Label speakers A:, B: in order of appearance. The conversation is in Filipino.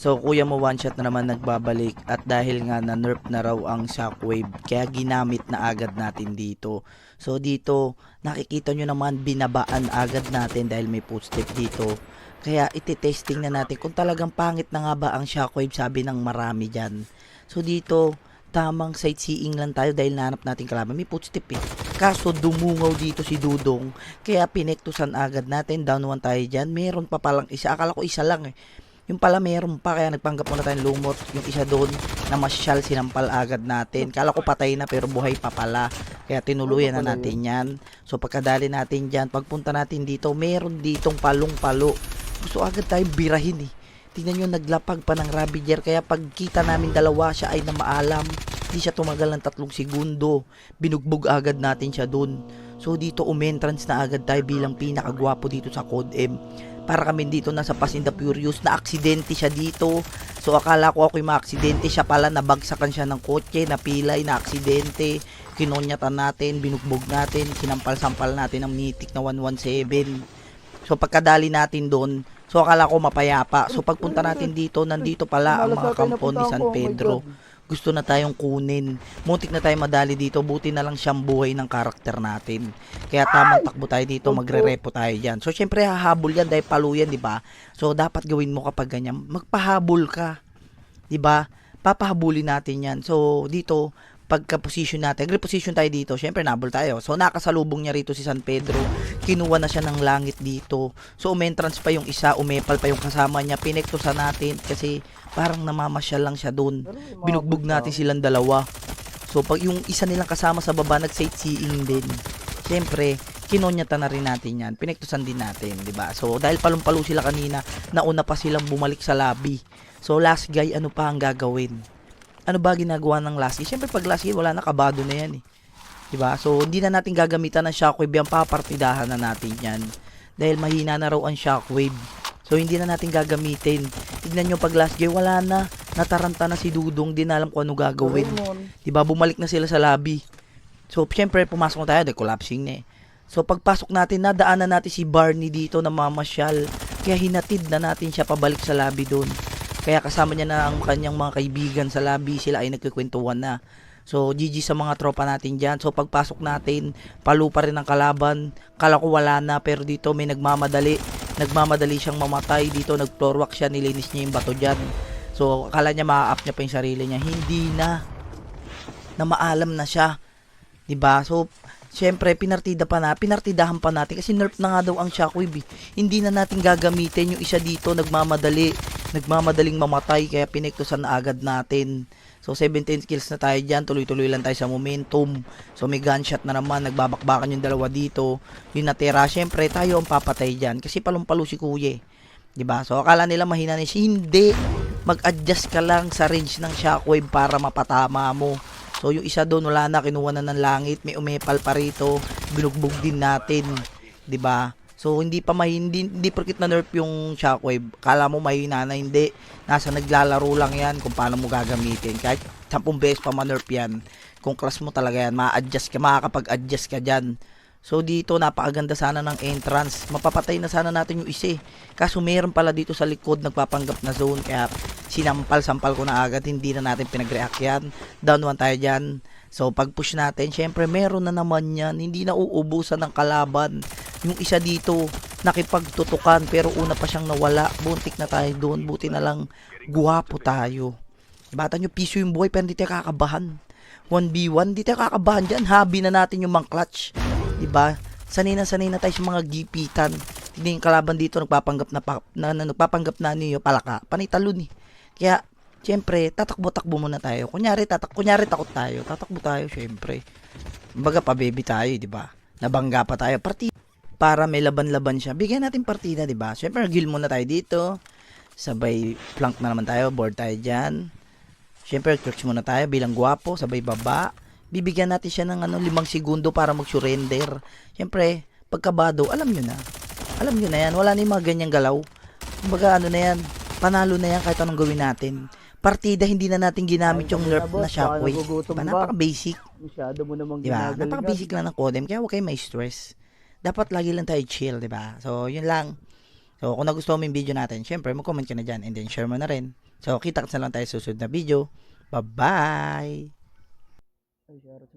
A: So kuya mo one shot na naman nagbabalik at dahil nga na nerf na raw ang shockwave kaya ginamit na agad natin dito. So dito nakikita nyo naman binabaan agad natin dahil may footstep dito. Kaya iti-testing na natin kung talagang pangit na nga ba ang shockwave sabi ng marami dyan. So dito tamang sightseeing lang tayo dahil nahanap natin kalaban. May footstep eh. Kaso dumungaw dito si Dudong kaya pinektusan agad natin. Down 1 tayo dyan. Meron pa palang isa. Akala ko isa lang eh. Yung pala meron pa kaya nagpanggap muna tayong lumot. Yung isa doon na masyal sinampal agad natin. Kala ko patay na pero buhay pa pala. Kaya tinuluyan na natin yan. So pagkadali natin dyan, pagpunta natin dito, meron ditong palong-palo. Gusto agad tayong birahin eh. Tingnan nyo naglapag pa ng Ravager. Kaya pagkita namin dalawa siya ay na maalam. Hindi siya tumagal ng 3 segundo. Binugbog agad natin siya doon. So dito umentrance na agad tayo bilang pinakagwapo dito sa Code M. Para kami dito nasa Fast and the Furious na aksidente siya dito. So akala ko ako'y maaksidente, siya pala nabagsakan siya ng kotse, napilay na aksidente. Kinonyatan natin, binugbog natin, sinampal-sampal natin ang mythic na 117. So pagkadali natin doon, so akala ko mapayapa. So pagpunta natin dito, nandito pala ang mga kampon ni San Pedro. Gusto na tayong kunin. Muntik na tayo madali dito. Buti na lang siyang buhay ng karakter natin. Kaya tamang takbo tayo dito. Magre-repo tayo dyan. So, syempre, hahabol yan dahil palo yan, di ba? So, dapat gawin mo kapag ganyan. Magpahabol ka. Di ba? Papahabulin natin yan. So, dito, pagka-position natin, reposition tayo dito, syempre nabol tayo. So nakasalubong niya rito si San Pedro, kinuha na siya ng langit dito. So umentrance pa yung isa, umepal pa yung kasama niya, pinektusan natin kasi parang namamasyal lang siya doon. Binugbog natin silang dalawa. So pag yung isa nilang kasama sa baba nag-sightseeing din, syempre kinonyata na rin natin yan, pinektusan din natin, di ba? So dahil palong-palo sila kanina, nauna pa silang bumalik sa lobby. So last guy, ano pa ang gagawin? Ano ba ginagawa ng last guy? Siyempre pag last guy, wala na, kabado na yan eh. Diba? So, hindi na natin gagamitan ng shockwave yan, papartidahan na natin yan. Dahil mahina na raw ang shockwave. So, hindi na natin gagamitin. Tignan nyo pag last guy, wala na. Nataranta na si Dudong, di na alam kung ano gagawin. Diba? Bumalik na sila sa lobby. So, siyempre, pumasok na tayo, dahil collapsing na eh. So, pagpasok natin, nadaanan natin si Barney dito na mamasyal. Kaya hinatid na natin siya pabalik sa lobby doon. Kaya kasama niya na ang kanyang mga kaibigan sa lobby, sila ay nagkikwentuhan na. So, GG sa mga tropa natin dyan. So, pagpasok natin, palo pa rin ang kalaban. Kala ko wala na, pero dito may nagmamadali. Nagmamadali siyang mamatay. Dito, nag-floor walk siya, nilinis niya yung bato dyan. So, akala niya ma-up niya pa yung sarili niya. Hindi na. Na maalam na siya. Diba? So, syempre, pinartidahan pa natin kasi nerf na nga daw ang shockwave eh. Hindi na natin gagamitin yung isa dito, nagmamadaling mamatay kaya pinektusan na agad natin. So 17 kills na tayo dyan, tuloy-tuloy lang tayo sa momentum. So may gunshot na naman, nagbabakbakan yung dalawa dito. Yung natira, syempre tayo ang papatay dyan kasi palong-palo si kuya eh. Diba? So akala nila mahina na siya, hindi. Mag-adjust ka lang sa range ng shockwave para mapatama mo. So yung isa doon wala na, kinuha na ng langit, may umepal pa rito, binugbog din natin, 'di ba? So hindi porkit na nerf yung shockwave, kala mo mahina na, hindi. Nasa naglalaro lang 'yan kung paano mo gagamitin. Kahit 10 beses pa ma-nerf 'yan, kung class mo talaga 'yan, ma-adjust ka, makakapag-adjust ka diyan. So dito napakaganda sana ng entrance. Mapapatay na sana natin yung isa. Kaso meron pala dito sa likod nagpapanggap na zone kaya sinampal-sampal ko na agad, hindi na natin pinag-react yan. Down 1 tayo dyan. So pag push natin, syempre meron na naman yan. Hindi na uubusan ng kalaban. Yung isa dito nakipagtutukan pero una pa siyang nawala. Buntik na tayo doon. Buti na lang guwapo tayo. Bata nyo, piso yung buhay pero hindi tayo kakabahan. 1v1, hindi tayo kakabahan dyan. Hobby na natin yung mang clutch. Diba? Sanay na tayo sa mga gipitan. Hindi yung kalaban dito nagpapanggap nagpapanggap na niyo palaka. Panay talon eh. Kaya syempre tatakbo-takbo muna tayo. Kunyari takot tayo. Tatakbo tayo syempre. Kumbaga pa baby tayo, di ba? Nabangga pa tayo. Partida para may laban-laban siya. Bigyan natin partida, di ba? Syempre nag-heal muna tayo dito. Sabay flank na naman tayo, board tayo diyan. Syempre search muna tayo bilang gwapo, sabay baba. Bibigyan natin siya ng 5 segundo para mag-surrender. Siyempre, pagkabado, alam nyo na. Alam nyo na yan. Wala na yung mga ganyang galaw. Kumbaga, ano na yan. Panalo na yan kahit anong gawin natin. Partida, hindi na natin ginamit yung nerf na shockwave. Diba? Napaka-basic. Diba? Napaka-basic lang ng Codem. Kaya huwag kayo may stress. Dapat lagi lang tayo chill, diba? So, yun lang. So, kung nagustuhan mo yung video natin, syempre, mag-comment ka na dyan and then share mo na rin. So, kita-kits na lang tayo sa susunod na video. Bye-bye!